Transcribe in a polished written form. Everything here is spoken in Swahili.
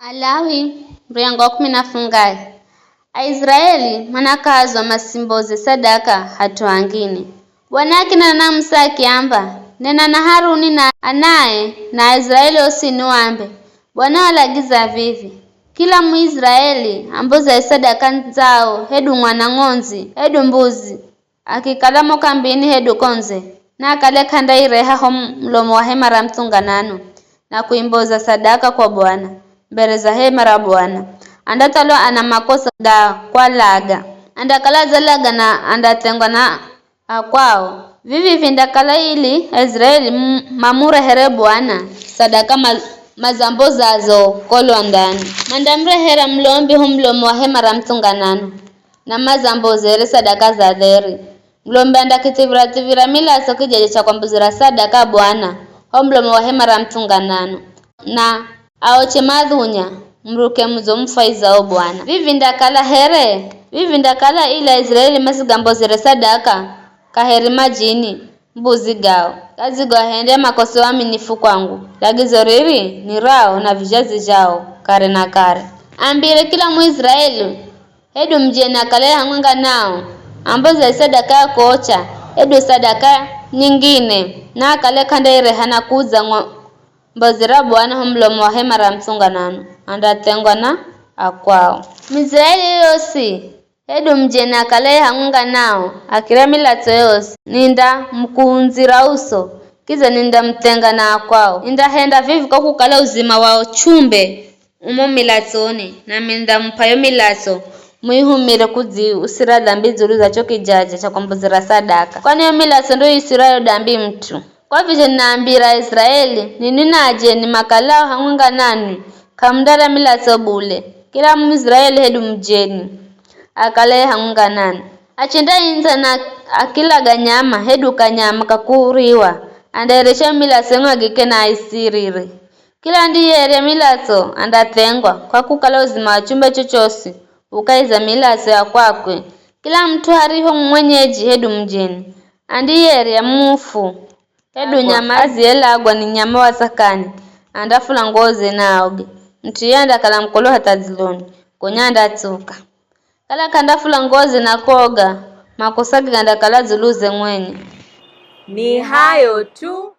Alawi mrengo wa 10 Aisraeli manakazwa masimboze sadaka hatu angine. Bwanaki na Musa akiamba nena na Haruni na anaye na Israeli osinuambe. Bwana alagiza vivi kila Muisraeli amboza sadaka zao hedu mwana ng'onzi hedu mbuzi akikalamo kambini hedu konze na akale kanda ireha mlomo wa hema la mtunganano na kuimboza sadaka kwa Bwana mbele za hema la Bwana. Andatalo ana makosa da kwa laga andakala zalaga na andatengwa na akwao vivi vindakala ili Israeli mamure here Bwana sadaka mazambo zazo kolo ndani mandamre hera mlombi humlomo wa hema la mtunganano na mazambo zere sadaka za dheri mlombi andakitivira mila sokijeje cha kwambuzira sadaka Bwana humlomo wa hema la mtunganano na aoche madhunya mruke mzo mfaiza o Bwana vivi ndakala ila Israeli masigambo zere sadaka kaheri majini mbuzi gao kazi hende makosi waaminifu kwangu lagizo riri ni rao na vijazi jao kare na kare ambire kila Muisraeli hedu mjena kale hangwanga nao amboza sadaka kocha hedu sadaka nyingine na kale kandere hana kuza mbozira Bwana humlomo wa hema la mtunganano andatengwa na akwao Mwisraeli yosi hedu mjena kale hangwanga nao akira milato yose ninda mkunzira uso kiza ninda mtenga na akwao ninda henda vivi kwa kukala uzima wao chumbe umo milatoni na minda mpayo milato muihumire kuzi usira dhambi zuru za choki jaje cha kwambuzira sadaka kwani milato ndo isirayo dambi mtu kwa vile naambira Israeli nininaje ni makalao hangwanga nani kamdara milato bule kila Muisraeli hedu mjeni akale hangwanga nani achenda inza na akila ganyama hedu kanyama kakuriwa anderesha milaso ngagike na isirire kila ndiye milaso andatengwa kwa kukala uzima wa chumbe chochosi ukaiza milaso ya kwakwe kila mtu hariho mwenyeji hedu mjeni andiye ya mufu hedu nyama azielagwa ni nyama wasakani andafula ngoze naoge mtu yanda kala mkolo hataziloni konyanda tuka kala kandafula ngoze na koga makosagi ganda kala zuluze mwenye. Ni hayo tu.